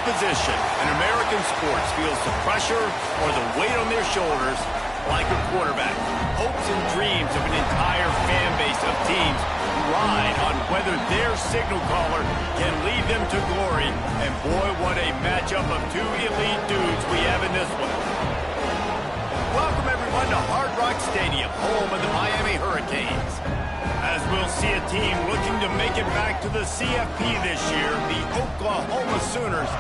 position in American sports feels the pressure or the weight on their shoulders like a quarterback. Hopes and dreams of an entire fan base of teams ride on whether their signal caller can lead them to glory. And boy, what a matchup of two elite dudes we have in this one. Welcome everyone to Hard Rock Stadium, home of the Miami Hurricanes. As we'll see a team looking to make it back to the CFP this year, the Oklahoma Sooners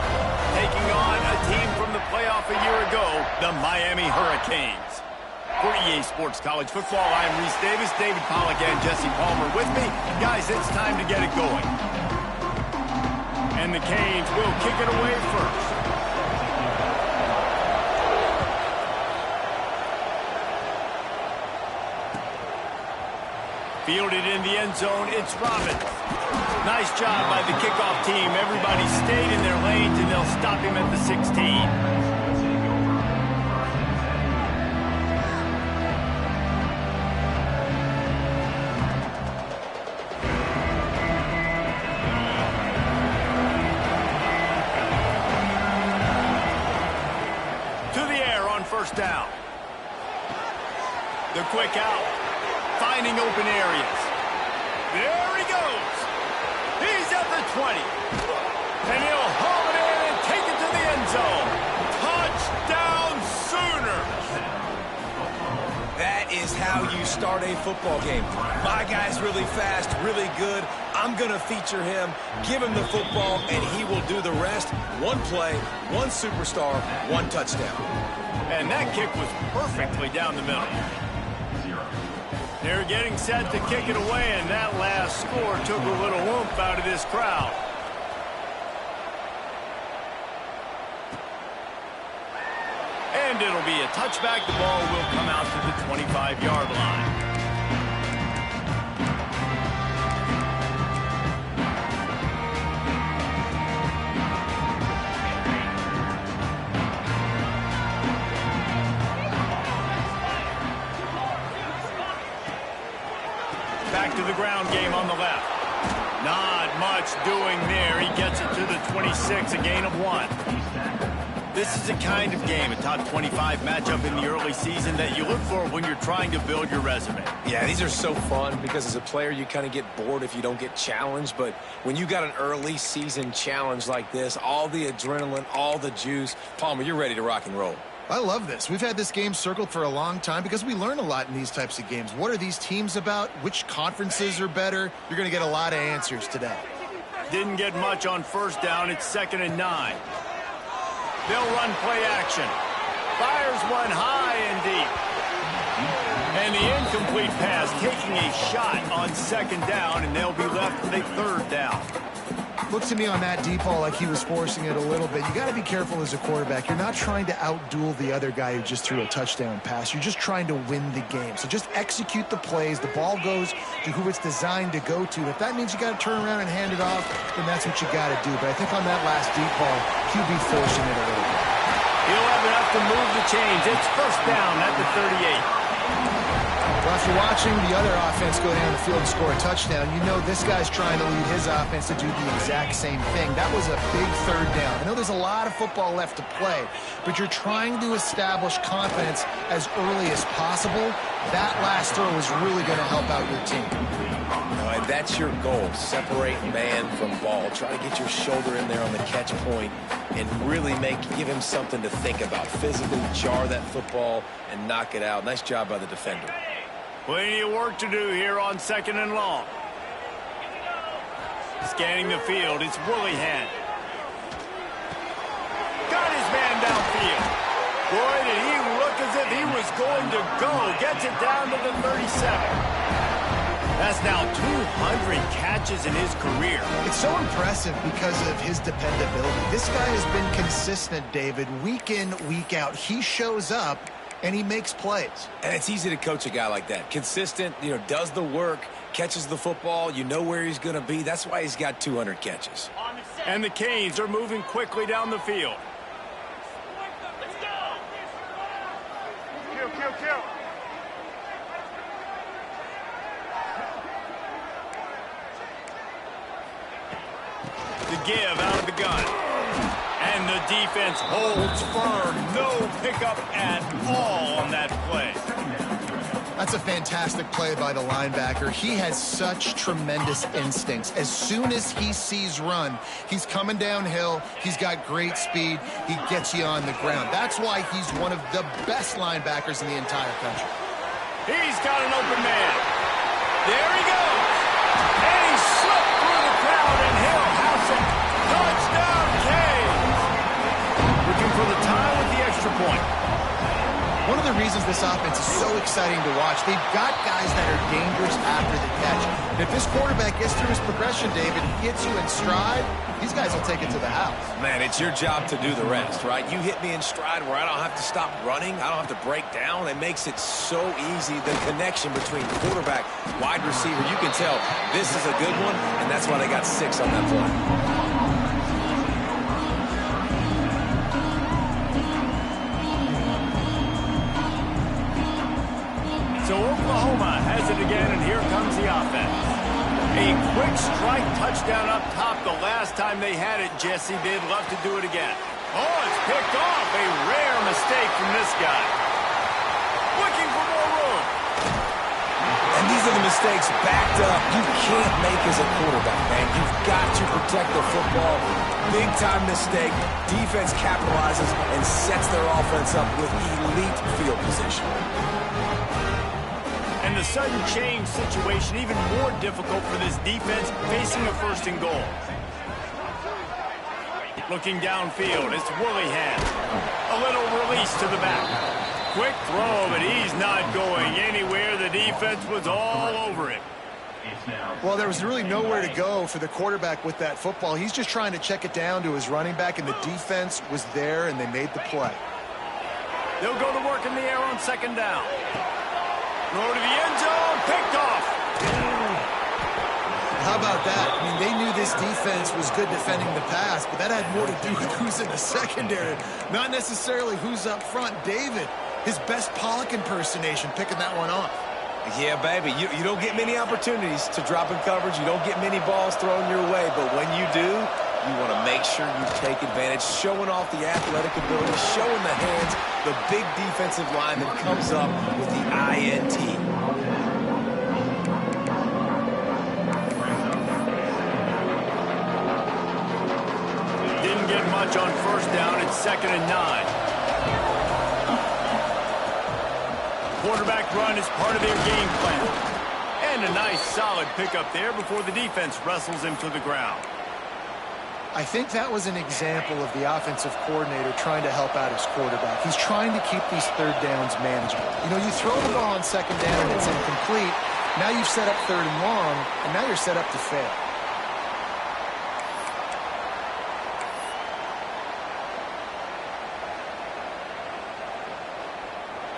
taking on a team from the playoff a year ago, the Miami Hurricanes. For EA Sports College Football, I'm Reese Davis, David Pollack, and Jesse Palmer with me. Guys, it's time to get it going. And the Canes will kick it away first. Fielded in the end zone, it's Robbins. Nice job by the kickoff team. Everybody stayed in their lanes, and they'll stop him at the 16. First down. The quick out. Finding open areas. There he goes. He's at the 20. And he'll haul it in and take it to the end zone. Touchdown Sooners. That is how you start a football game. My guy's really fast, really good. I'm going to feature him, give him the football, and he will do the rest. One play, one superstar, one touchdown. And that kick was perfectly down the middle. They're getting set to kick it away, and that last score took a little oomph out of this crowd. And it'll be a touchback. The ball will come out to the 25-yard line. Back to the ground game on the left. Not much doing there. He gets it to the 26, a gain of 1. This is the kind of game, a top 25 matchup in the early season that you look for when you're trying to build your resume. Yeah, these are so fun because as a player, you kind of get bored if you don't get challenged. But when you got an early season challenge like this, all the adrenaline, all the juice, Palmer, you're ready to rock and roll. I love this. We've had this game circled for a long time because we learn a lot in these types of games. What are these teams about? Which conferences are better? You're going to get a lot of answers today. Didn't get much on first down. It's 2nd and 9. They'll run play action. Fires one high and deep. And the incomplete pass taking a shot on 2nd down, and they'll be left with a 3rd down. Looks to me on that deep ball like he was forcing it a little bit. You got to be careful as a quarterback. You're not trying to outduel the other guy who just threw a touchdown pass. You're just trying to win the game. So just execute the plays. The ball goes to who it's designed to go to. If that means you got to turn around and hand it off, then that's what you got to do. But I think on that last deep ball, QB forcing it a little bit. He'll have enough to move the chains. It's 1st down at the 38. Well, if you're watching the other offense go down the field and score a touchdown, you know this guy's trying to lead his offense to do the exact same thing. That was a big 3rd down. I know there's a lot of football left to play, but you're trying to establish confidence as early as possible. That last throw is really going to help out your team. All right, that's your goal. Separate man from ball. Try to get your shoulder in there on the catch point and really give him something to think about. Physically jar that football and knock it out. Nice job by the defender. Plenty of work to do here on 2nd and long. Scanning the field, it's Willihan. Got his man downfield. Boy, did he look as if he was going to go. Gets it down to the 37. That's now 200 catches in his career. It's so impressive because of his dependability. This guy has been consistent, David, week in, week out. He shows up and he makes plays. And it's easy to coach a guy like that. Consistent, does the work, catches the football, you know where he's going to be. That's why he's got 200 catches. And the Canes are moving quickly down the field. Let's go! Kill. The give out of the gun. And the defense holds firm. No pickup at all on that play. That's a fantastic play by the linebacker. He has such tremendous instincts. As soon as he sees run, he's coming downhill. He's got great speed. He gets you on the ground. That's why he's one of the best linebackers in the entire country. He's got an open man. There he goes. And he slipped through the crowd, and Hill has it. Touchdown, Canes. Looking for the tie with the extra point. One of the reasons this offense is so exciting to watch, they've got guys that are dangerous after the catch. And if this quarterback gets through his progression, David, hits you in stride, these guys will take it to the house. Man, it's your job to do the rest, right? You hit me in stride where I don't have to stop running. I don't have to break down. It makes it so easy, the connection between quarterback, wide receiver. You can tell this is a good one, and that's why they got 6 on that play. So Oklahoma has it again, and here comes the offense. A quick strike touchdown up top the last time they had it, Jesse. They'd love to do it again. Oh, it's picked off. A rare mistake from this guy. Looking for more room. And these are the mistakes backed up. You can't make as a quarterback, man. You've got to protect the football. Big-time mistake. Defense capitalizes and sets their offense up with elite field position. And the sudden change situation even more difficult for this defense facing a 1st and goal. Looking downfield, it's Willingham. A little release to the back. Quick throw, but he's not going anywhere. The defense was all over it. Well, there was really nowhere to go for the quarterback with that football. He's just trying to check it down to his running back, and the defense was there, and they made the play. They'll go to work in the air on 2nd down. Throw to the end zone, picked off. How about that? I mean, they knew this defense was good defending the pass, but that had more to do with who's in the secondary, not necessarily who's up front. David, his best Pollock impersonation, picking that one off. Yeah, baby, you don't get many opportunities to drop in coverage. You don't get many balls thrown your way, but when you do, you want to make sure you take advantage, showing off the athletic ability, showing the hands. The big defensive lineman comes up with the INT. Didn't get much on 1st down. It's 2nd and 9. Quarterback run is part of their game plan. And a nice solid pickup there before the defense wrestles him to the ground. I think that was an example of the offensive coordinator trying to help out his quarterback. He's trying to keep these 3rd downs manageable. You know, you throw the ball on 2nd down and it's incomplete. Now you've set up 3rd and long, and now you're set up to fail.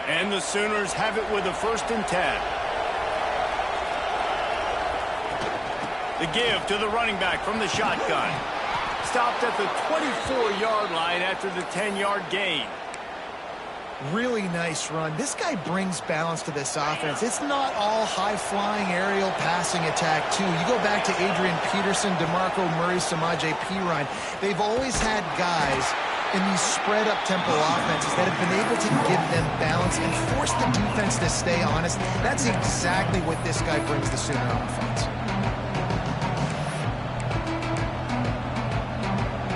And the Sooners have it with a 1st and 10. The give to the running back from the shotgun. Stopped at the 24-yard line after the 10-yard gain. Really nice run. This guy brings balance to this offense. It's not all high-flying aerial passing attack, too. You go back to Adrian Peterson, DeMarco Murray, Samaje Perine. They've always had guys in these spread-up tempo offenses that have been able to give them balance and force the defense to stay honest. That's exactly what this guy brings the Sooner offense.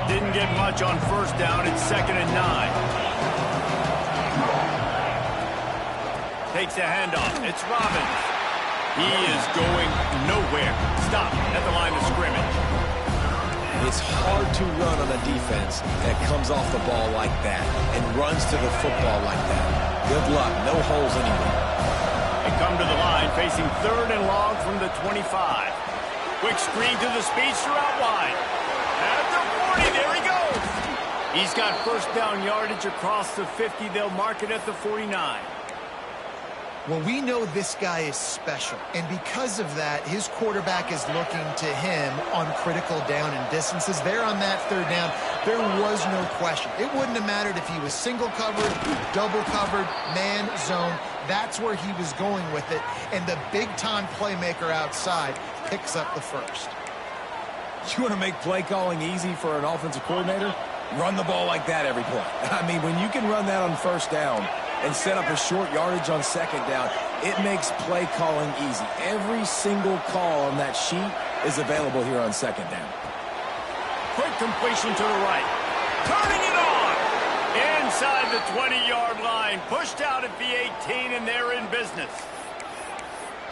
Didn't get much on 1st down. It's 2nd and 9. Takes a handoff. It's Robbins. He is going nowhere. Stop at the line of scrimmage. It's hard to run on a defense that comes off the ball like that and runs to the football like that. Good luck. No holes anywhere. They come to the line facing 3rd and long from the 25. Quick screen to the speedster out wide. At the 40, there he goes. He's got 1st down yardage across the 50. They'll mark it at the 49. Well, we know this guy is special, and because of that, his quarterback is looking to him on critical down and distances. There on that 3rd down, there was no question. It wouldn't have mattered if he was single covered, double covered, man, zone. That's where he was going with it, and the big-time playmaker outside picks up the 1st. You want to make play calling easy for an offensive coordinator? Run the ball like that every play. I mean, when you can run that on first down and set up a short yardage on second down, it makes play calling easy. Every single call on that sheet is available here on second down. Quick completion to the right. Turning it on. Inside the 20-yard line. Pushed out at the 18, and they're in business.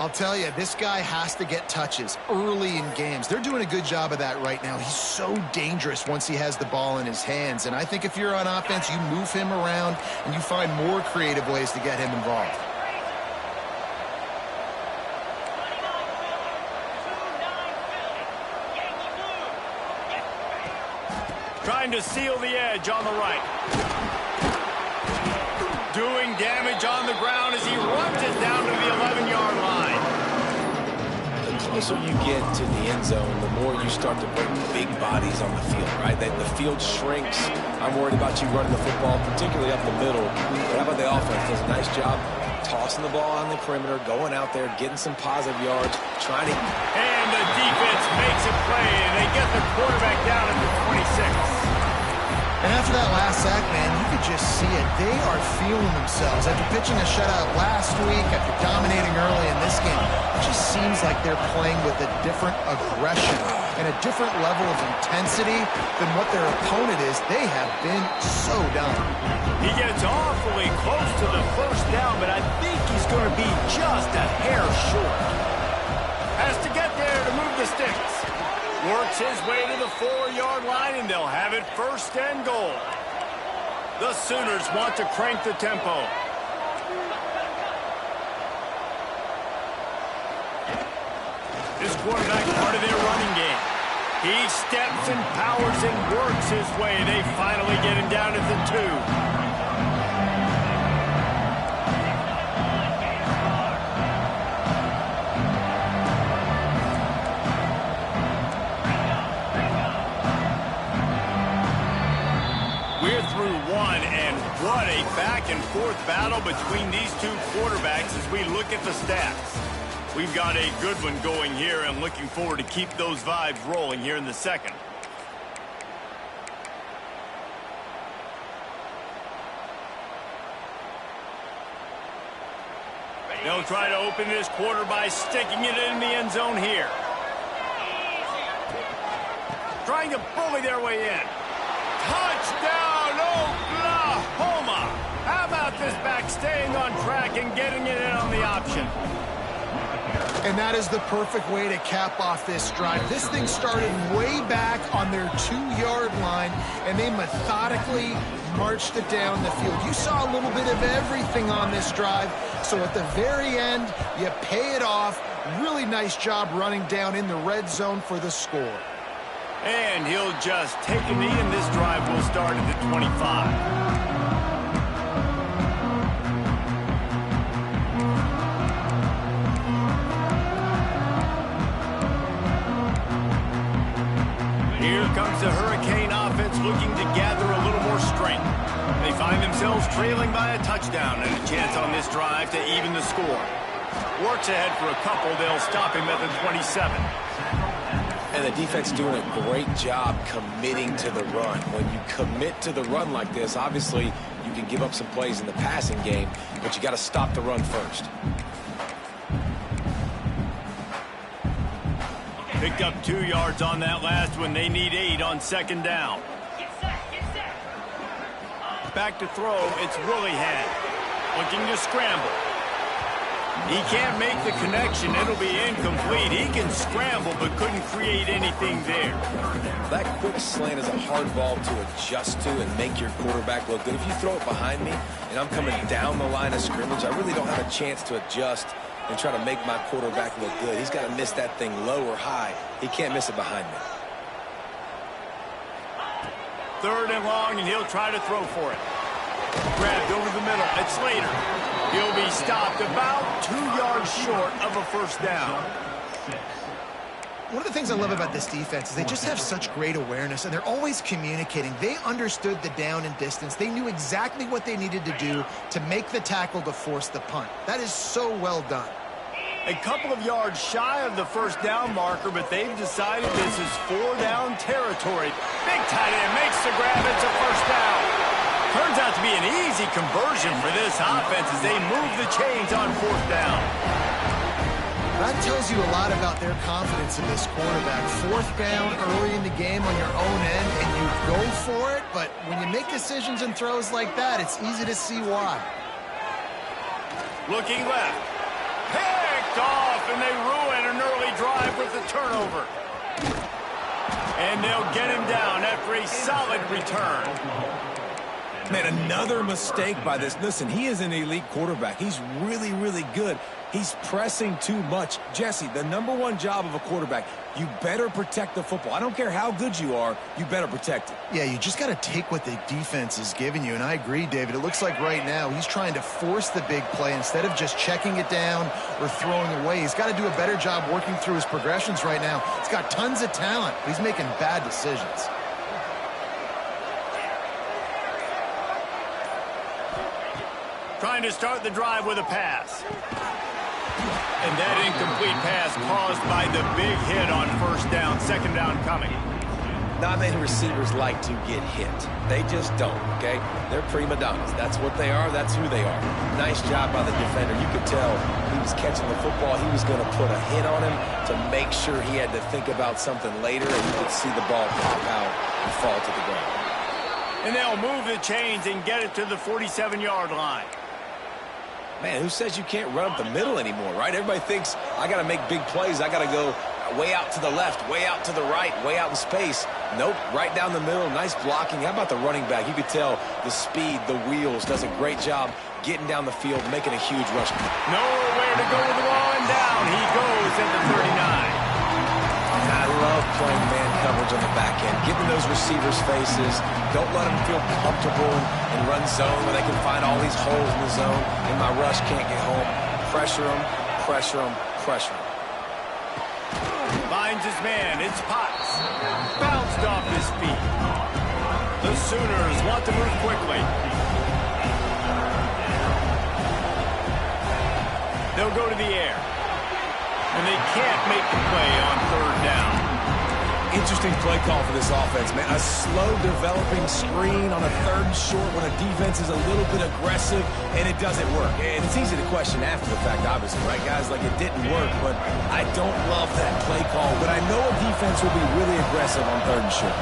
I'll tell you, this guy has to get touches early in games. They're doing a good job of that right now. He's so dangerous once he has the ball in his hands. And I think if you're on offense, you move him around and you find more creative ways to get him involved. Trying to seal the edge on the right. Doing damage on the ground as he runs it down to the 11-yard line. The closer you get to the end zone, the more you start to put big bodies on the field, right? The field shrinks. I'm worried about you running the football, particularly up the middle. But how about the offense? Does a nice job tossing the ball on the perimeter, going out there, getting some positive yards, trying to... And the defense makes a play, and they get the quarterback down at the 26. And after that last sack, man, you could just see it. They are feeling themselves. After pitching a shutout last week, after dominating early in this game, it just seems like they're playing with a different aggression and a different level of intensity than what their opponent is. They have been so done. He gets awfully close to the first down, but I think he's going to be just a hair short. Has to get there to move the sticks. Works his way to the 4-yard line, and they'll have it first and goal. The Sooners want to crank the tempo. This quarterback part of their running game. He steps and powers and works his way. They finally get him down at the 2. What a back-and-forth battle between these two quarterbacks as we look at the stats. We've got a good one going here and looking forward to keep those vibes rolling here in the second. They'll try to open this quarter by sticking it in the end zone here. Trying to bully their way in. Touchdown, Oklahoma! How about this back staying on track and getting it in on the option? And that is the perfect way to cap off this drive. This thing started way back on their 2-yard line, and they methodically marched it down the field. You saw a little bit of everything on this drive, so at the very end, you pay it off. Really nice job running down in the red zone for the score. And he'll just take a knee, and this drive will start at the 25. Here comes the Hurricane offense looking to gather a little more strength. They find themselves trailing by a touchdown and a chance on this drive to even the score. Works ahead for a couple. They'll stop him at the 27. And the defense doing a great job committing to the run. When you commit to the run like this, obviously you can give up some plays in the passing game, but you got to stop the run first. Picked up 2 yards on that last one. They need 8 on second down. Back to throw. It's Willihan looking to scramble. He can't make the connection. It'll be incomplete. He can scramble but couldn't create anything there. That quick slant is a hard ball to adjust to and make your quarterback look good. If you throw it behind me and I'm coming down the line of scrimmage, I really don't have a chance to adjust and try to make my quarterback look good. He's got to miss that thing low or high. He can't miss it behind me. 3rd and long, and he'll try to throw for it. Grabbed over the middle. It's Slater. He'll be stopped about 2 yards short of a first down. One of the things I love about this defense is they just have such great awareness, and they're always communicating. They understood the down and distance. They knew exactly what they needed to do to make the tackle to force the punt. That is so well done. A couple of yards shy of the first down marker, but they've decided this is 4-down territory. Big tight end makes the grab. It's a first down. Turns out to be an easy conversion for this offense as they move the chains on 4th down. That tells you a lot about their confidence in this quarterback. 4th down early in the game on your own end, and you go for it, but when you make decisions and throws like that, it's easy to see why. Looking left. Picked off, and they ruin an early drive with the turnover. And they'll get him down after a solid return. Man, another mistake by this. Listen, he is an elite quarterback. He's really, really good. He's pressing too much. Jesse, the #1 job of a quarterback, you better protect the football. I don't care how good you are, you better protect it. Yeah, you just got to take what the defense is giving you, and I agree, David. It looks like right now he's trying to force the big play instead of just checking it down or throwing away. He's got to do a better job working through his progressions right now. He's got tons of talent, but he's making bad decisions. Trying to start the drive with a pass. And that incomplete pass caused by the big hit on 1st down, 2nd down coming. Not many receivers like to get hit. They just don't, okay? They're prima donnas. That's what they are. That's who they are. Nice job by the defender. You could tell he was catching the football. He was going to put a hit on him to make sure he had to think about something later, and you could see the ball pop out and fall to the ground. And they'll move the chains and get it to the 47-yard line. Man, who says you can't run up the middle anymore, right? Everybody thinks, I got to make big plays. I got to go way out to the left, way out to the right, way out in space. Nope, right down the middle. Nice blocking. How about the running back? You could tell the speed, the wheels, does a great job getting down the field, making a huge rush. Nowhere to go with the ball, and down he goes at the 39. I love playing man coverage on the back end, getting those receivers' faces. Don't let them feel comfortable and run zone where they can find all these holes in the zone, and my rush can't get home. Pressure them, pressure them, pressure them. Finds his man. It's Potts. Bounced off his feet. The Sooners want to move quickly. They'll go to the air. And they can't make the play on 3rd down. Interesting play call for this offense, man. A slow developing screen on a 3rd and short when a defense is a little bit aggressive, and it doesn't work. And it's easy to question after the fact, obviously, right, guys? Like, it didn't work, but I don't love that play call. But I know a defense will be really aggressive on 3rd and short.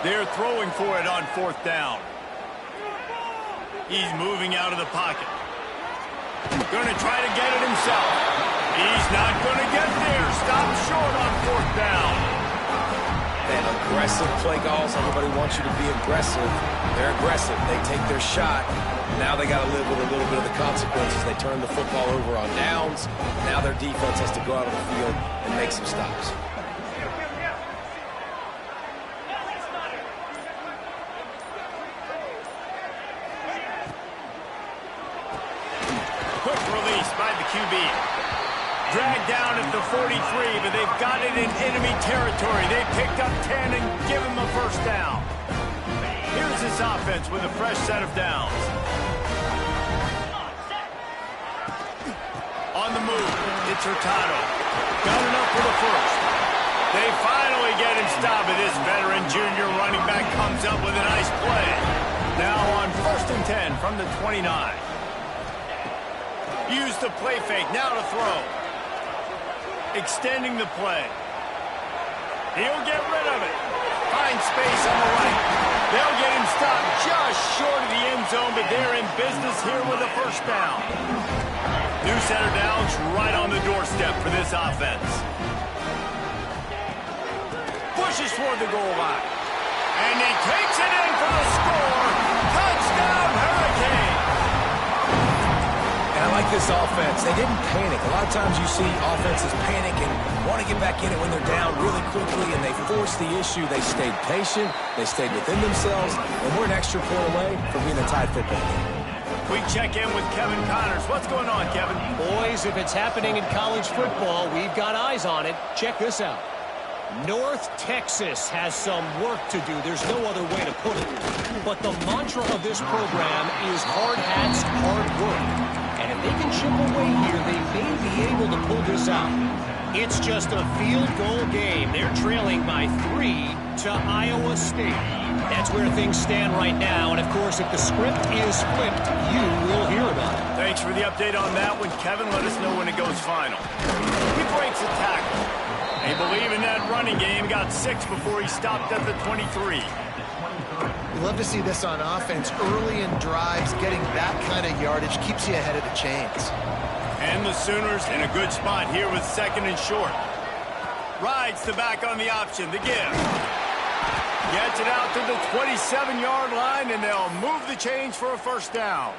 They're throwing for it on 4th down. He's moving out of the pocket. Going to try to get it himself. He's not going to get there. Stopped short on 4th down. And aggressive play calls. Everybody wants you to be aggressive. They're aggressive. They take their shot. Now they got to live with a little bit of the consequences. They turn the football over on downs. Now their defense has to go out on the field and make some stops. By the QB. Dragged down at the 43, but they've got it in enemy territory. They picked up 10 and give him the 1st down. Here's this offense with a fresh set of downs. On the move, it's Hurtado. Got enough for the 1st. They finally get him stopped, but this veteran junior running back comes up with a nice play. Now on 1st and 10 from the 29. Use the play fake, now to throw. Extending the play. He'll get rid of it. Finds space on the right. They'll get him stopped just short of the end zone, but they're in business here with a 1st down. New center downs right on the doorstep for this offense. Pushes toward the goal line. And he takes it in for the score. Touchdown, Hurricane! I like this offense. They didn't panic. A lot of times you see offenses panic and want to get back in it when they're down really quickly, and they forced the issue. They stayed patient. They stayed within themselves, and we're an extra point away from being a tied football game. We check in with Kevin Connors. What's going on, Kevin? Boys, if it's happening in college football, we've got eyes on it. Check this out. North Texas has some work to do. There's no other way to put it. But the mantra of this program is hard hats, hard work. And if they can chip away here, they may be able to pull this out. It's just a field goal game. They're trailing by 3 to Iowa State. That's where things stand right now. And, of course, if the script is flipped, you will hear about it. Thanks for the update on that one, Kevin. Let us know when it goes final. He breaks a tackle. They believe in that running game. Got 6 before he stopped at the 23. We love to see this on offense. Early in drives, getting that kind of yardage keeps you ahead of the chains. And the Sooners in a good spot here with 2nd and short. Rides the back on the option. The give. Gets it out to the 27-yard line, and they'll move the chains for a first down.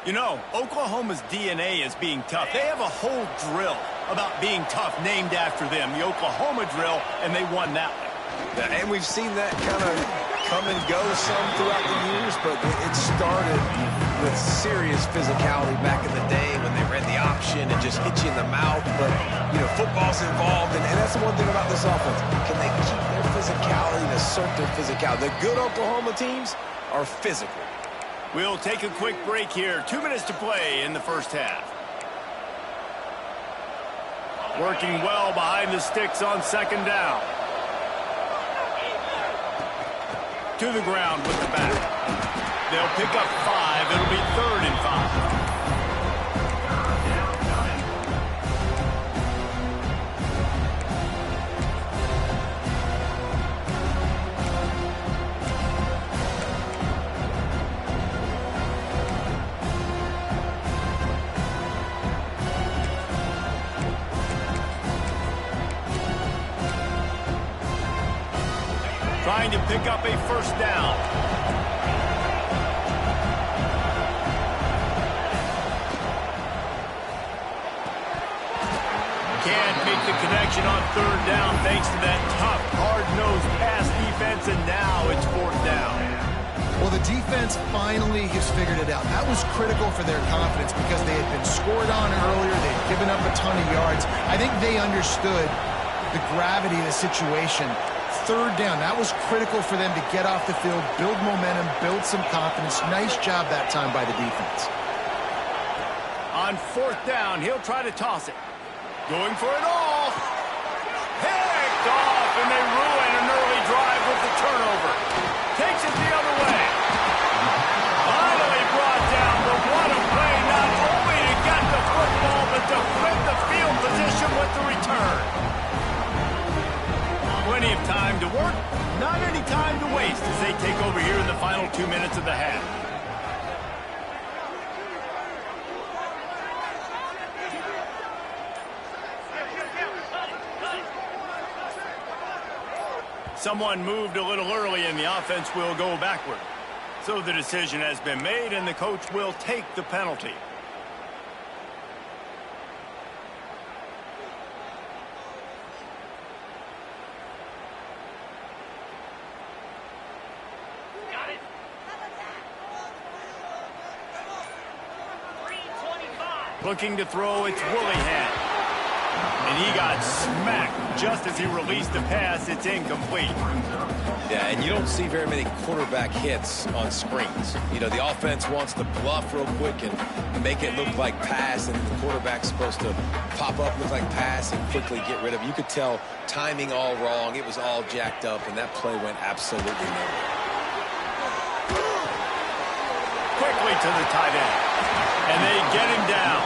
You know, Oklahoma's DNA is being tough. They have a whole drill about being tough named after them, the Oklahoma drill, and they won that one. Yeah, and we've seen that kind of come and go some throughout the years, but it started with serious physicality back in the day when they ran the option and just hit you in the mouth. But, you know, football's involved, and that's the one thing about this offense. Can they keep their physicality and assert their physicality? The good Oklahoma teams are physical. We'll take a quick break here. 2 minutes to play in the first half. Working well behind the sticks on 2nd down. To the ground with the back. They'll pick up 5. It'll be 3rd and 5. Trying to pick up a first down. Can't make the connection on 3rd down thanks to that tough, hard-nosed pass defense, and now it's 4th down. Well, the defense finally has figured it out. That was critical for their confidence because they had been scored on earlier. They had given up a ton of yards. I think they understood the gravity of the situation. 3rd down, that was critical for them to get off the field, build momentum, build some confidence. Nice job that time by the defense. On 4th down, he'll try to toss it. Going for it all. Picked off, and they ruin an early drive with the turnover. Takes it the other way. Finally brought down, but what a play, not only to get the football, but to flip the field position with the return. Plenty of time to work, not any time to waste as they take over here in the final 2 minutes of the half. Someone moved a little early and the offense will go backward. So the decision has been made and the coach will take the penalty. Looking to throw, it's Willingham. And he got smacked just as he released the pass. It's incomplete. Yeah, and you don't see very many quarterback hits on screens. You know, the offense wants to bluff real quick and make it look like pass, and the quarterback's supposed to pop up, look like pass, and quickly get rid of it. You could tell timing all wrong. It was all jacked up, and that play went absolutely nowhere. Quickly to the tight end. And they get him down.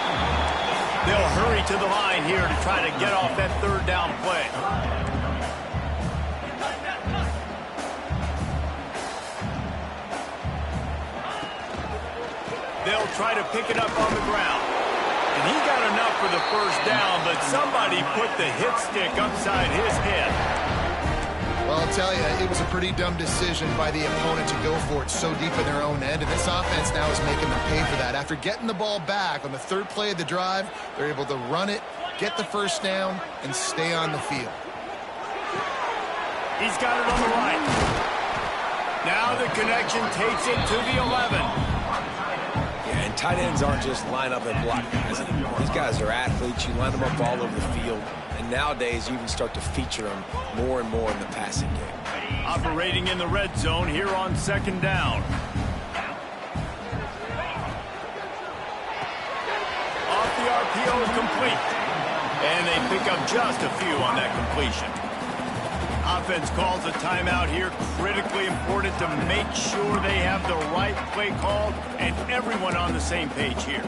They'll hurry to the line here to try to get off that 3rd down play. They'll try to pick it up on the ground. And he got enough for the first down, but somebody put the hit stick upside his head. Well, I'll tell you, it was a pretty dumb decision by the opponent to go for it so deep in their own end, and this offense now is making them pay for that. After getting the ball back on the 3rd play of the drive, they're able to run it, get the first down, and stay on the field. He's got it on the right. Now the connection takes it to the 11. Yeah, and tight ends aren't just line up and block guys. These guys are athletes. You line them up all over the field, and and nowadays you even start to feature him more and more in the passing game. Operating in the red zone here on 2nd down. Off the RPO is complete. And they pick up just a few on that completion. Offense calls a timeout here. Critically important to make sure they have the right play called and everyone on the same page here.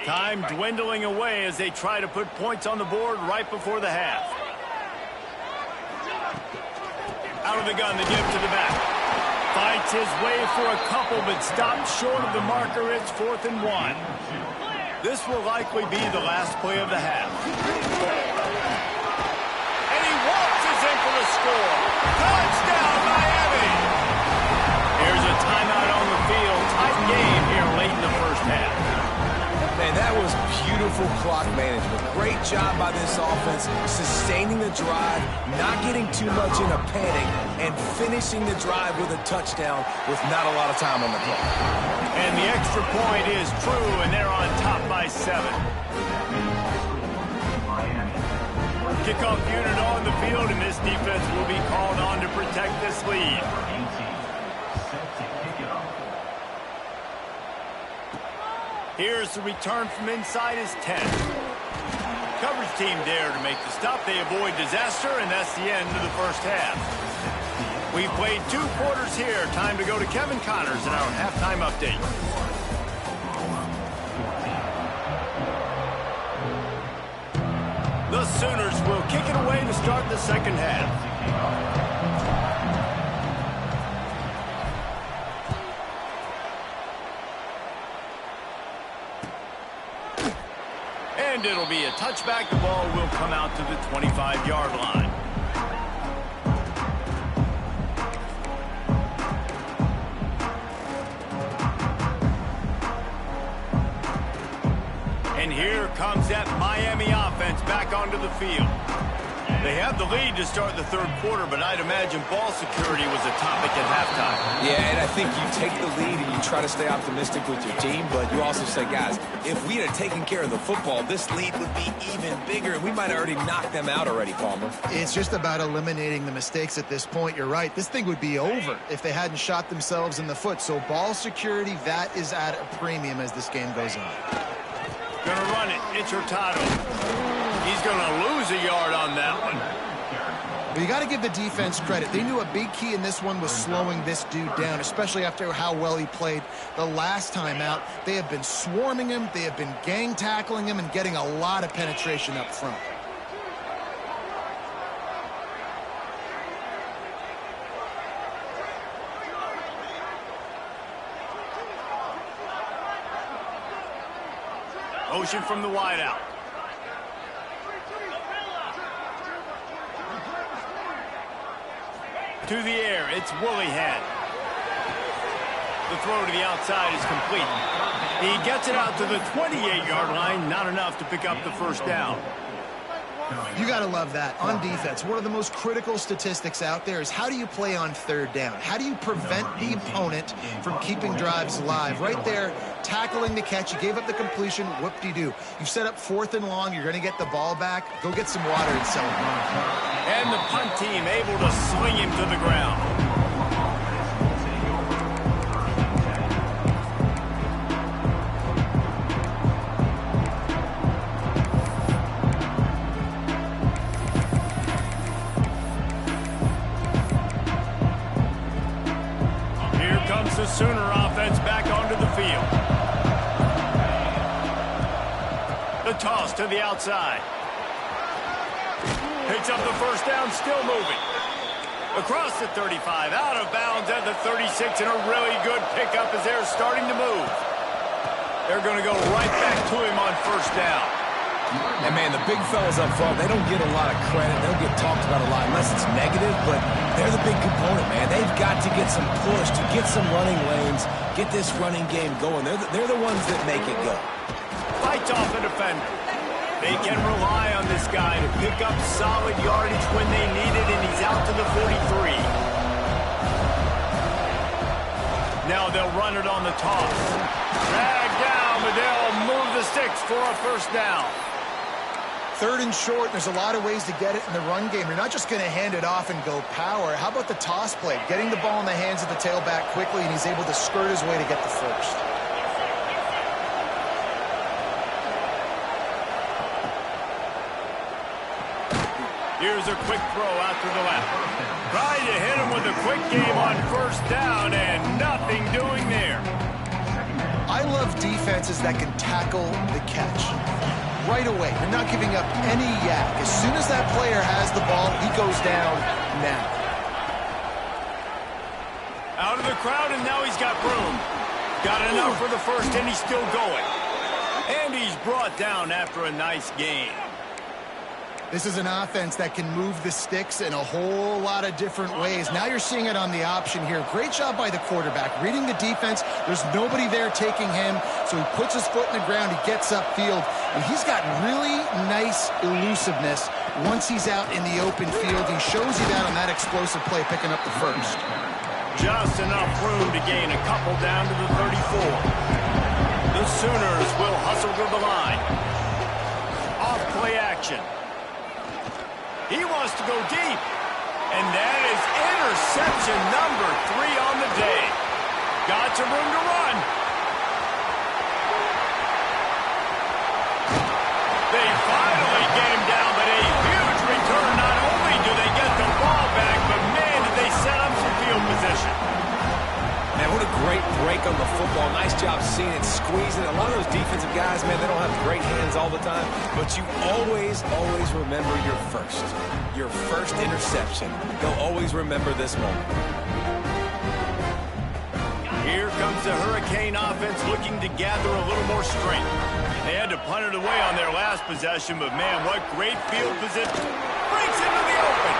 Time dwindling away as they try to put points on the board right before the half. Out of the gun, the give to the back. Fights his way for a couple, but stopped short of the marker. It's 4th and 1. This will likely be the last play of the half. And he waltzes in for the score. Touchdown, Miami! Here's a timeout on the field. Tight game here late in the first half. Man, that was beautiful clock management. Great job by this offense, sustaining the drive, not getting too much in a panic, and finishing the drive with a touchdown with not a lot of time on the clock. And the extra point is true, and they're on top by 7. Kickoff unit on the field, and this defense will be called on to protect this lead. Here's the return from inside his 10. Coverage team there to make the stop. They avoid disaster, and that's the end of the first half. We've played 2 quarters here. Time to go to Kevin Connors in our halftime update. The Sooners will kick it away to start the second half. And it'll be a touchback. The ball will come out to the 25-yard line. And here comes that Miami offense back onto the field. They have the lead to start the 3rd quarter, but I'd imagine ball security was a topic at halftime. Yeah, and I think you take the lead and you try to stay optimistic with your team, but you also say, guys, if we had taken care of the football, this lead would be even bigger, and we might have already knocked them out already, Palmer. It's just about eliminating the mistakes at this point. You're right. This thing would be over if they hadn't shot themselves in the foot. So ball security, that is at a premium as this game goes on. Gonna run it. It's Hurtado. He's gonna lose a yard on that one. But you got to give the defense credit. They knew a big key in this one was slowing this dude down, especially after how well he played the last time out. They have been swarming him. They have been gang tackling him and getting a lot of penetration up front. Motion from the wideout. To the air, it's Woollyhead. The throw to the outside is complete. He gets it out to the 28-yard line, not enough to pick up the first down. You got to love that. On defense, one of the most critical statistics out there is how do you play on 3rd down? How do you prevent the opponent from keeping drives alive? Right there, tackling the catch. You gave up the completion. Whoop-de-doo. You've set up 4th and long. You're going to get the ball back. Go get some water and sell it. And the punt team able to sling him to the ground. The Sooner offense back onto the field. The toss to the outside. Picks up the first down, still moving. Across the 35, out of bounds at the 36, and a really good pickup as they're starting to move. They're going to go right back to him on first down. And, man, the big fellas up front, they don't get a lot of credit. They don't get talked about a lot unless it's negative, but they're the big component, man. They've got to get some push, to get some running lanes, get this running game going. They're the ones that make it go. Fights off a defender. They can rely on this guy to pick up solid yardage when they need it, and he's out to the 43. Now they'll run it on the toss. Drag down, but they'll move the sticks for a first down. 3rd and short, there's a lot of ways to get it in the run game. You're not just going to hand it off and go power. How about the toss play? Getting the ball in the hands of the tailback quickly, and he's able to skirt his way to get the first. Here's a quick throw out to the left. Trying to hit him with a quick game on first down, and nothing doing there. I love defenses that can tackle the catch. Right away, you're not giving up any yak. As soon as that player has the ball, he goes down now. Out of the crowd, and now he's got room. Got enough for the first, and he's still going. And he's brought down after a nice gain. This is an offense that can move the sticks in a whole lot of different ways. Now you're seeing it on the option here. Great job by the quarterback. Reading the defense, there's nobody there taking him, so he puts his foot in the ground, he gets upfield, and he's got really nice elusiveness once he's out in the open field. He shows you that on that explosive play, picking up the first. Just enough room to gain a couple down to the 34. The Sooners will hustle to the line. Off play action. He wants to go deep. And that is interception number 3 on the day. Got some room to run. They finally get him down, but a huge return. Not only do they get the ball back, but man, did they set up some field position. Man, what a great break on the football. Nice job seeing it, squeezing it. A lot of those defensive guys, man, they don't have great hands all the time, but you always remember your first interception. You'll always remember this moment. Here comes the Hurricane offense looking to gather a little more strength. They had to punt it away on their last possession, but man, what great field position. Breaks into the open.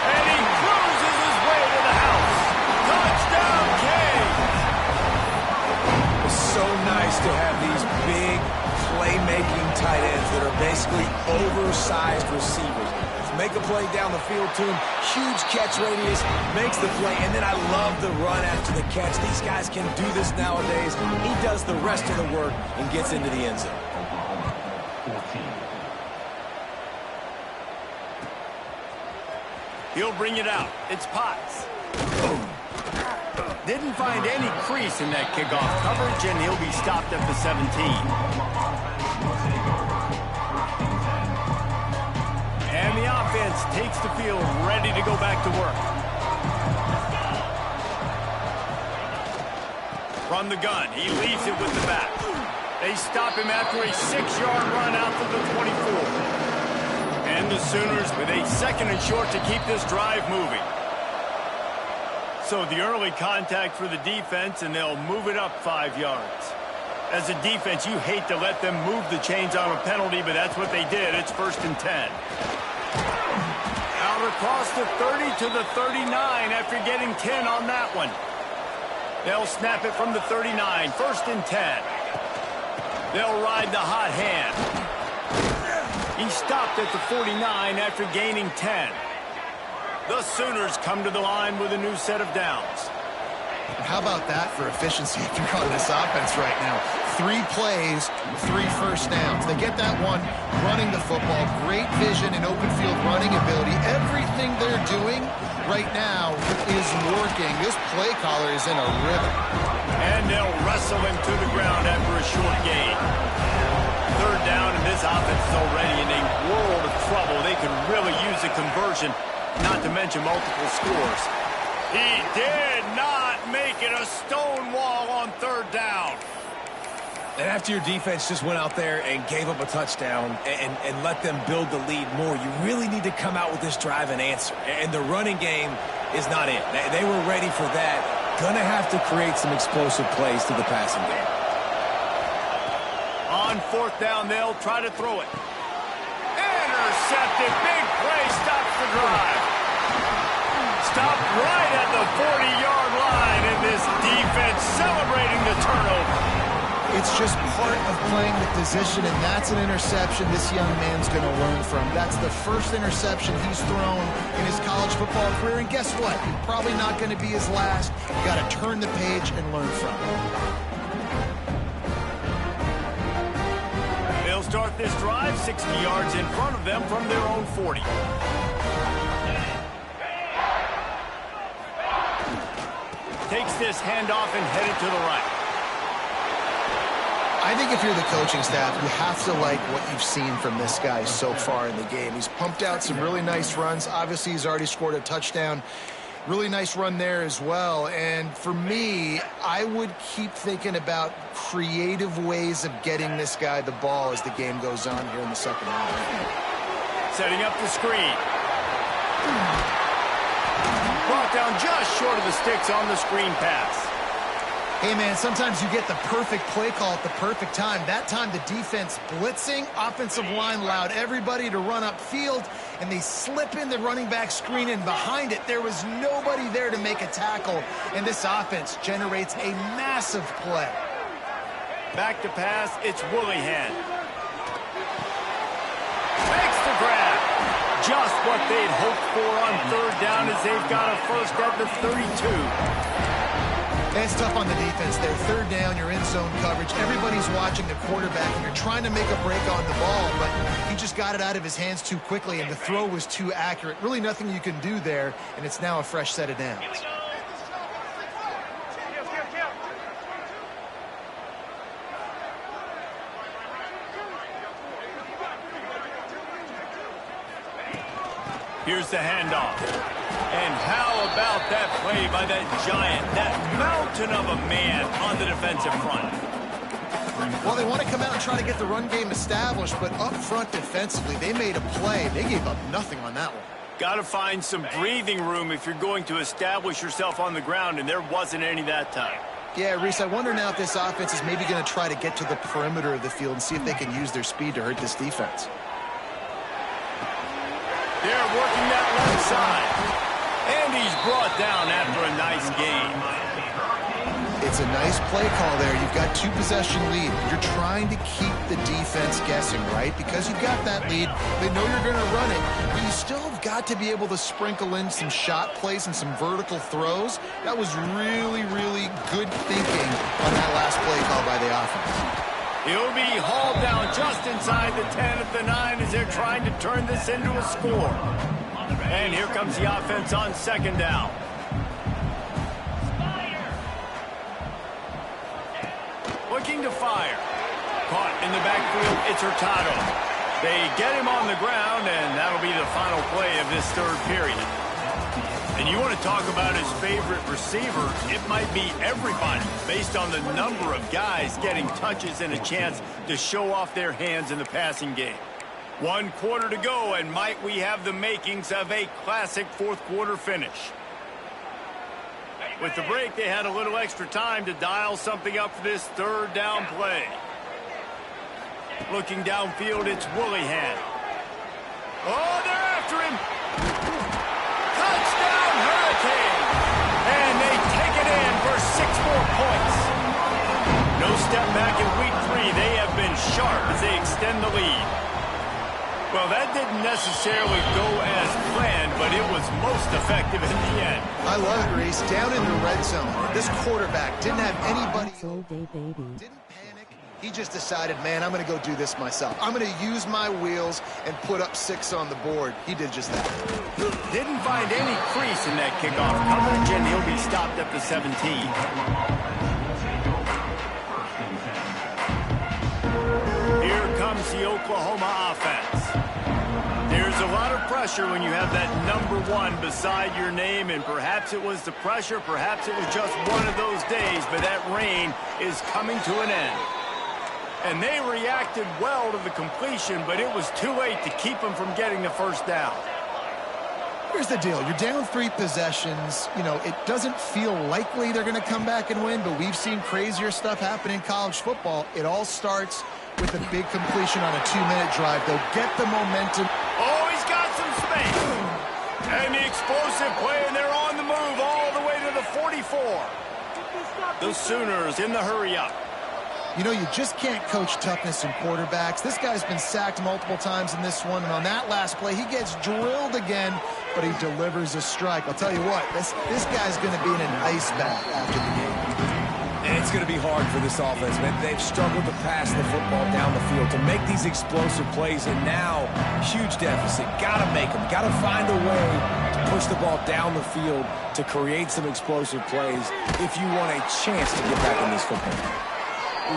And he cruises his way to the house. Touchdown, Canes! It's so nice to have these big playmaking tight ends that are basically oversized receivers. Make a play down the field to him, huge catch radius, makes the play, and then I love the run after the catch. These guys can do this nowadays. He does the rest of the work and gets into the end zone. He'll bring it out. It's Potts. Didn't find any crease in that kickoff coverage, and he'll be stopped at the 17. And the offense takes the field, ready to go back to work. From the gun, he leaves it with the back. They stop him after a 6-yard run out to the 24. And the Sooners with a 2nd and short to keep this drive moving. So the early contact for the defense, and they'll move it up 5 yards. As a defense, you hate to let them move the chains on a penalty, but that's what they did. It's 1st and 10. Out across the 30 to the 39 after getting 10 on that one. They'll snap it from the 39, 1st and 10. They'll ride the hot hand. He stopped at the 49 after gaining 10. The Sooners come to the line with a new set of downs. How about that for efficiency if you're on this offense right now? 3 plays, 3 first downs. They get that one running the football. Great vision and open field running ability. Everything they're doing right now is working. This play caller is in a rhythm. And they'll wrestle him to the ground after a short gain. 3rd down, and this offense is already in a world of trouble. They could really use a conversion, not to mention multiple scores. He did not make it a stone wall on 3rd down. And after your defense just went out there and gave up a touchdown and let them build the lead more, you really need to come out with this drive and answer. And the running game is not it. They were ready for that. Gonna have to create some explosive plays to the passing game. On 4th down, they'll try to throw it. Intercepted. Big play stops the drive. Stopped right at the 40-yard line, and this defense celebrating the turnover. It's just part of playing the position, and that's an interception this young man's going to learn from. That's the first interception he's thrown in his college football career, and guess what? It's probably not going to be his last. You got to turn the page and learn from it. They'll start this drive 60 yards in front of them from their own 40. Takes this handoff and headed to the right. I think if you're the coaching staff, you have to like what you've seen from this guy so far in the game. He's pumped out some really nice runs. Obviously, he's already scored a touchdown. Really nice run there as well. And for me, I would keep thinking about creative ways of getting this guy the ball as the game goes on here in the second half. Setting up the screen. Brought down just short of the sticks on the screen pass. Hey, man, sometimes you get the perfect play call at the perfect time. That time the defense blitzing, offensive line allowed everybody to run upfield, and they slip in the running back screen, and behind it there was nobody there to make a tackle, and this offense generates a massive play. Back to pass, it's Willingham. Makes the grab. Just what they'd hoped for on third down as they've got a first at the 32. It's tough on the defense there. Third down, you're in zone coverage. Everybody's watching the quarterback, and you're trying to make a break on the ball, but he just got it out of his hands too quickly, and the throw was too accurate. Really nothing you can do there, and it's now a fresh set of downs. Here's the handoff. And how about that play by that giant, that mountain of a man on the defensive front? Well, they want to come out and try to get the run game established, but up front defensively, they made a play. They gave up nothing on that one. Got to find some breathing room if you're going to establish yourself on the ground, and there wasn't any that time. Yeah, Reese, I wonder now if this offense is maybe going to try to get to the perimeter of the field and see if they can use their speed to hurt this defense. They're working that left side. And he's brought down after a nice game. It's a nice play call there. You've got two-possession lead. You're trying to keep the defense guessing, right? Because you've got that lead, they know you're going to run it, but you still have got to be able to sprinkle in some shot plays and some vertical throws. That was really, really good thinking on that last play call by the offense. He'll be hauled down just inside the 10 at the 9 as they're trying to turn this into a score. And here comes the offense on second down. Looking to fire. Caught in the backfield, it's Hurtado. They get him on the ground, and that'll be the final play of this third period. And you want to talk about his favorite receiver, it might be everybody based on the number of guys getting touches and a chance to show off their hands in the passing game. 1 quarter to go, and might we have the makings of a classic fourth quarter finish. With the break, they had a little extra time to dial something up for this third down play. Looking downfield, it's Willingham. Oh, they're after him. Touchdown, Hurricane. And they take it in for 6 more points. No step back in week 3. They have been sharp as they extend the lead. Well, that didn't necessarily go as planned, but it was most effective in the end. I love it, Reese. Down in the red zone, this quarterback didn't have anybody. Didn't panic. He just decided, man, I'm going to go do this myself. I'm going to use my wheels and put up 6 on the board. He did just that. Didn't find any crease in that kickoff coverage, and he'll be stopped at the 17. Here comes the Oklahoma offense. There's a lot of pressure when you have that number 1 beside your name, and perhaps it was the pressure, perhaps it was just one of those days, but that rain is coming to an end. And they reacted well to the completion, but it was too late to keep them from getting the first down. Here's the deal. You're down 3 possessions. You know, it doesn't feel likely they're going to come back and win, but we've seen crazier stuff happen in college football. It all starts with a big completion on a 2-minute drive. They'll get the momentum. Oh, he's got some space. And the explosive play, and they're on the move all the way to the 44. The Sooners in the hurry-up. You know, you just can't coach toughness in quarterbacks. This guy's been sacked multiple times in this one, and on that last play, he gets drilled again, but he delivers a strike. I'll tell you what, this guy's going to be in an ice bath after the game. And it's going to be hard for this offense, man. They've struggled to pass the football down the field, to make these explosive plays, and now, huge deficit. Got to make them. Got to find a way to push the ball down the field to create some explosive plays if you want a chance to get back in this football game.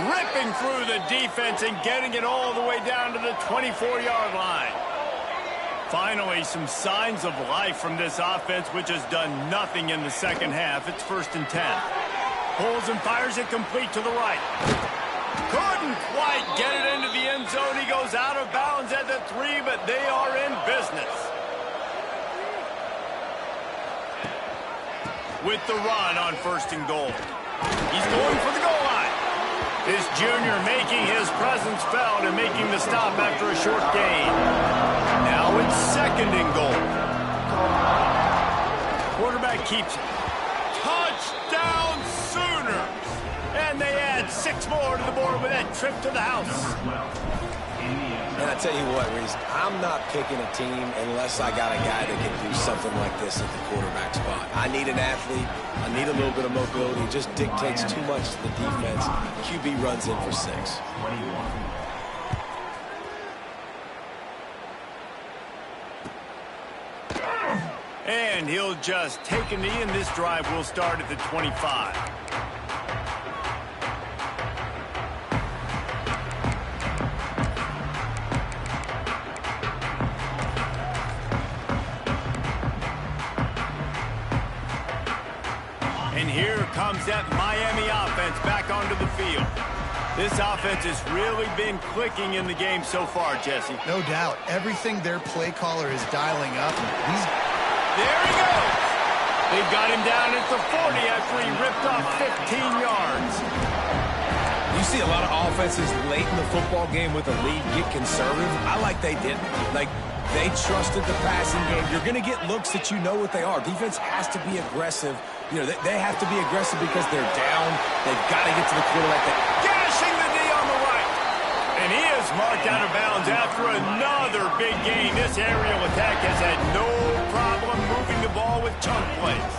Ripping through the defense and getting it all the way down to the 24-yard line. Finally, some signs of life from this offense, which has done nothing in the second half. It's 1st and 10. Pulls and fires it complete to the right. Couldn't quite get it into the end zone. He goes out of bounds at the 3, but they are in business. With the run on 1st and goal. He's going for the goal line. This junior making his presence felt and making the stop after a short gain. Now it's 2nd and goal. Quarterback keeps it. Touchdown Sooners! And they add 6 more to the board with that trip to the house. And I tell you what, Reese, I'm not picking a team unless I got a guy that can do something like this at the quarterback spot. I need an athlete. I need a little bit of mobility. It just dictates too much to the defense. QB runs in for 6. And he'll just take a knee, and this drive will start at the 25. And here comes that Miami offense back onto the field. This offense has really been clicking in the game so far, Jesse. No doubt. Everything their play caller is dialing up. There he goes. They've got him down at the 40 after he ripped off 15 yards. You see a lot of offenses late in the football game with a lead get conservative. I like they didn't. Like, they trusted the passing game. You're going to get looks that you know what they are. Defense has to be aggressive. You know, they have to be aggressive because they're down. They've got to get to the quarterback. Gashing the knee on the right. And he is marked out of bounds after another big gain. This aerial attack has had no problem moving the ball with chunk plays.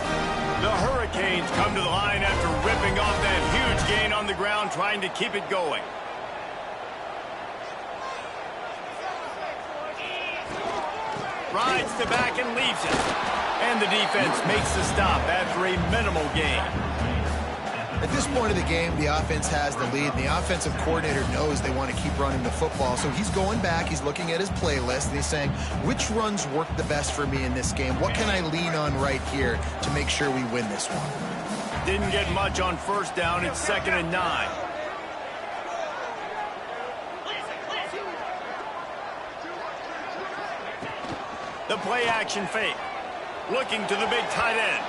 The Hurricanes come to the line after ripping off that huge gain on the ground, trying to keep it going. Rides the back and leaves it. And the defense makes the stop after a minimal gain. At this point of the game, the offense has the lead, and the offensive coordinator knows they want to keep running the football. So he's going back, he's looking at his playlist, and he's saying, which runs work the best for me in this game? What can I lean on right here to make sure we win this one? Didn't get much on 1st down. It's 2nd and 9. The play action fake. Looking to the big tight end.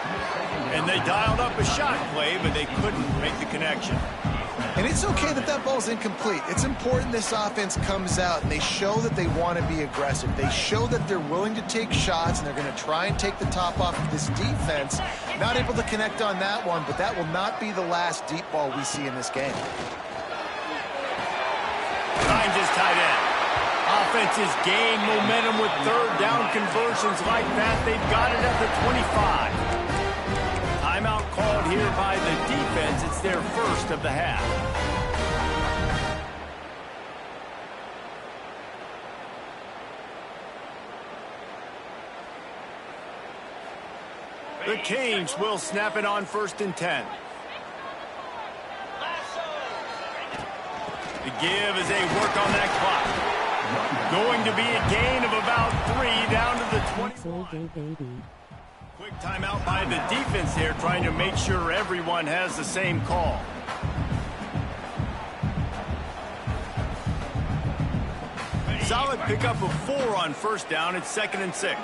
And they dialed up a shot play, but they couldn't make the connection. And it's okay that that ball's incomplete. It's important this offense comes out and they show that they want to be aggressive. They show that they're willing to take shots, and they're going to try and take the top off of this defense. Not able to connect on that one, but that will not be the last deep ball we see in this game. Finds his tight end. Offenses gain momentum with 3rd down conversions like that. They've got it at the 25. Timeout called here by the defense. It's their first of the half. The Canes will snap it on 1st and 10. The give as they work on that clock. Going to be a gain of about 3 down to the 20. Quick timeout by the defense here, trying to make sure everyone has the same call. Solid pickup of 4 on 1st down. It's 2nd and 6.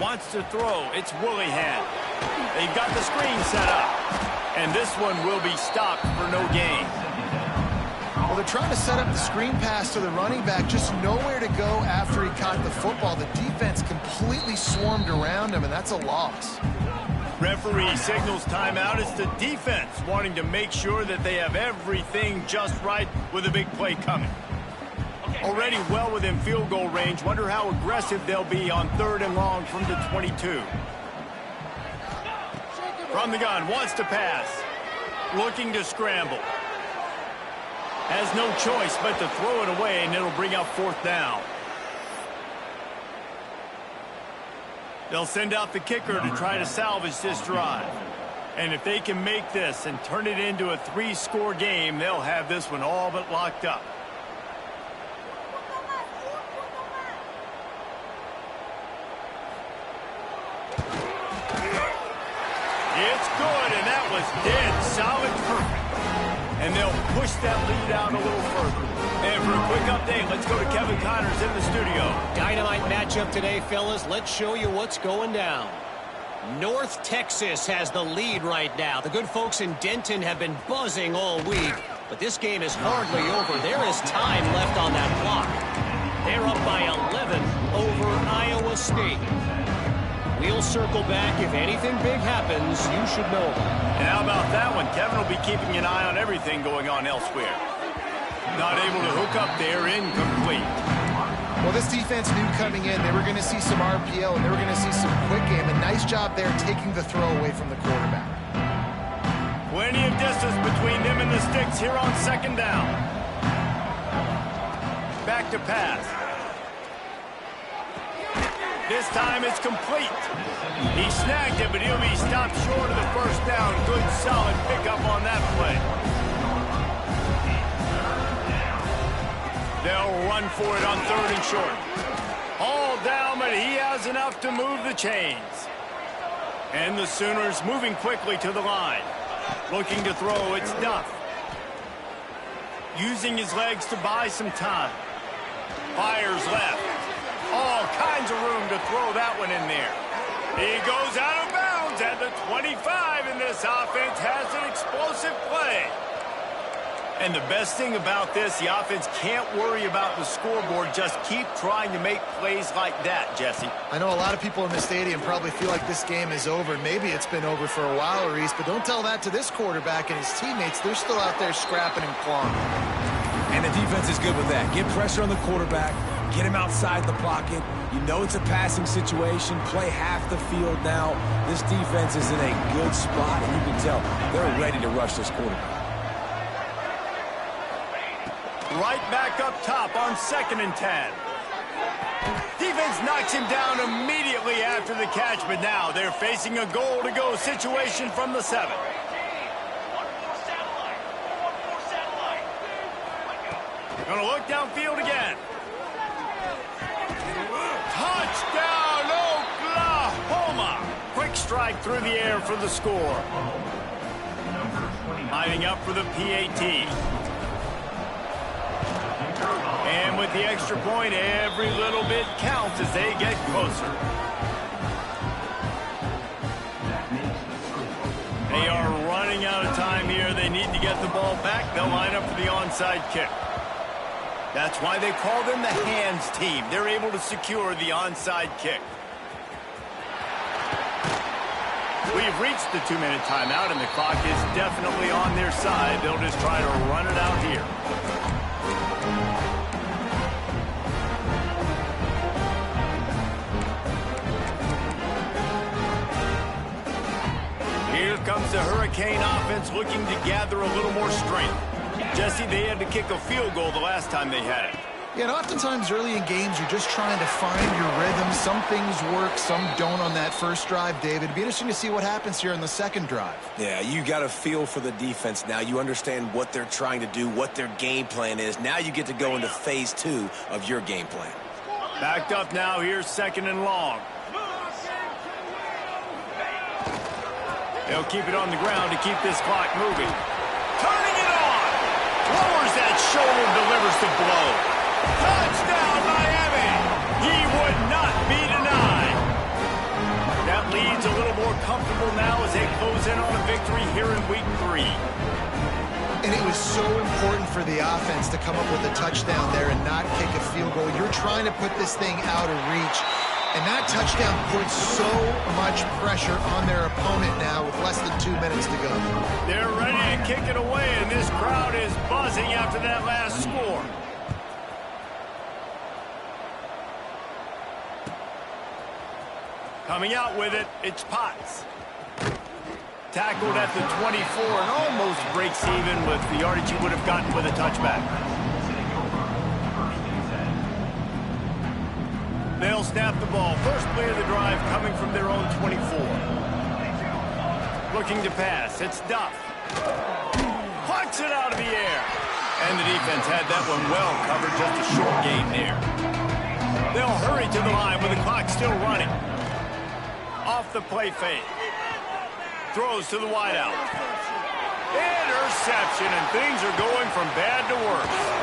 Wants to throw. It's Willingham. They've got the screen set up. And this one will be stopped for no gain. Well, they're trying to set up the screen pass to the running back, just nowhere to go after he caught the football. The defense completely swarmed around him, and that's a loss. Referee signals timeout. It's the defense wanting to make sure that they have everything just right with a big play coming. Already well within field goal range. Wonder how aggressive they'll be on 3rd and long from the 22. From the gun, wants to pass. Looking to scramble. Has no choice but to throw it away, and it'll bring up 4th down. They'll send out the kicker to try to salvage this drive. And if they can make this and turn it into a 3-score game, they'll have this one all but locked up. It's good, and that was dead solid perfect. And they'll push that lead out a little further. And for a quick update, let's go to Kevin Connors in the studio. Dynamite matchup today, fellas. Let's show you what's going down. North Texas has the lead right now. The good folks in Denton have been buzzing all week, but this game is hardly over. There is time left on that clock. They're up by 11 over Iowa State. We'll circle back. If anything big happens, you should know. And how about that one? Kevin will be keeping an eye on everything going on elsewhere. Not able to hook up there, incomplete. Well, this defense knew coming in they were going to see some RPO and they were going to see some quick game. A nice job there taking the throw away from the quarterback. Plenty of distance between them and the sticks here on 2nd down. Back to pass. This time it's complete. He snagged it, but he'll be stopped short of the 1st down. Good, solid pickup on that play. They'll run for it on 3rd and short. All down, but he has enough to move the chains. And the Sooners moving quickly to the line. Looking to throw, it's Duff. Using his legs to buy some time. Fires left. All kinds of room to throw that one in there. He goes out of bounds at the 25, and this offense has an explosive play. And the best thing about this, the offense can't worry about the scoreboard. Just keep trying to make plays like that, Jesse. I know a lot of people in the stadium probably feel like this game is over. Maybe it's been over for a while, Reese, but don't tell that to this quarterback and his teammates. They're still out there scrapping and clawing. And the defense is good with that. Get pressure on the quarterback. Get him outside the pocket. You know it's a passing situation. Play half the field now. This defense is in a good spot, and you can tell they're ready to rush this quarterback. Right back up top on 2nd and 10. Defense knocks him down immediately after the catch, but now they're facing a goal-to-go situation from the 7. Gonna look downfield again. Touchdown, Oklahoma! Quick strike through the air for the score. Lining up for the PAT. And with the extra point, every little bit counts as they get closer. They are running out of time here. They need to get the ball back. They'll line up for the onside kick. That's why they call them the hands team. They're able to secure the onside kick. We've reached the 2-minute timeout, and the clock is definitely on their side. They'll just try to run it out here. Here comes the Hurricane offense looking to gather a little more strength. Jesse, they had to kick a field goal the last time they had it. Yeah, and oftentimes early in games, you're just trying to find your rhythm. Some things work, some don't on that first drive, David. It'd be interesting to see what happens here on the 2nd drive. Yeah, you got a feel for the defense now. You understand what they're trying to do, what their game plan is. Now you get to go into phase 2 of your game plan. Backed up now, here's 2nd and long. They'll keep it on the ground to keep this clock moving. Turning it on! Lowers that shoulder, delivers the blow. Touchdown, Miami! He would not be denied. That lead's a little more comfortable now as they close in on a victory here in Week 3. And it was so important for the offense to come up with a touchdown there and not kick a field goal. You're trying to put this thing out of reach. And that touchdown puts so much pressure on their opponent now with less than 2 minutes to go. They're ready to kick it away, and this crowd is buzzing after that last score. Coming out with it, it's Potts. Tackled at the 24 and almost breaks even with the yardage he would have gotten with a touchback. They'll snap the ball. First play of the drive coming from their own 24. Looking to pass. It's Duff. Puts it out of the air. And the defense had that one well covered. Just a short gain there. They'll hurry to the line with the clock still running. Off the play fake. Throws to the wideout. Interception, and things are going from bad to worse.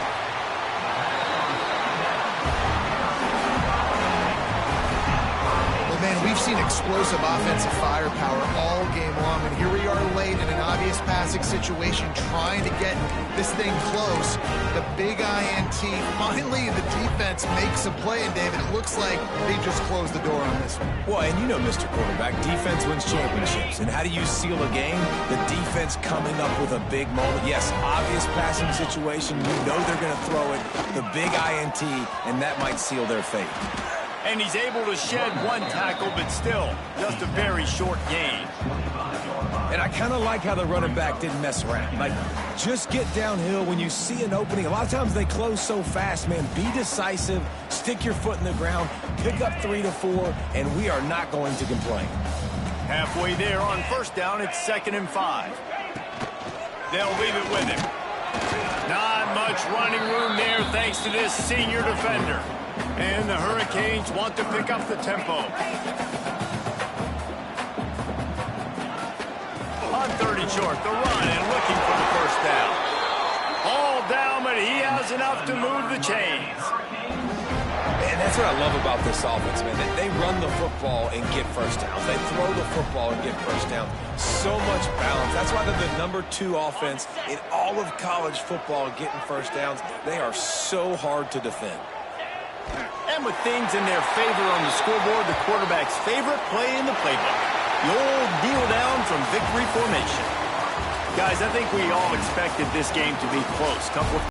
Man, we've seen explosive offensive firepower all game long, and here we are late in an obvious passing situation trying to get this thing close. The big INT, finally the defense makes a play, and David, it looks like they just closed the door on this one. Well, and you know, Mr. Quarterback, defense wins championships. And how do you seal a game? The defense coming up with a big moment. Yes, obvious passing situation. You know they're going to throw it. The big INT, and that might seal their fate. And he's able to shed one tackle, but still, just a very short gain. And I kind of like how the running back didn't mess around. Like, just get downhill when you see an opening. A lot of times they close so fast, man. Be decisive, stick your foot in the ground, pick up 3 to 4, and we are not going to complain. Halfway there on first down, it's 2nd and 5. They'll leave it with him. Not much running room there thanks to this senior defender. And the Hurricanes want to pick up the tempo. On 3rd and short, the run and looking for the first down. All down, but he has enough to move the chains. And that's what I love about this offense, man. They run the football and get first downs. They throw the football and get first downs. So much balance. That's why they're the #2 offense in all of college football getting first downs. They are so hard to defend. And with things in their favor on the scoreboard, the quarterback's favorite play in the playbook. The old kneel down from victory formation. Guys, I think we all expected this game to be close. Couple of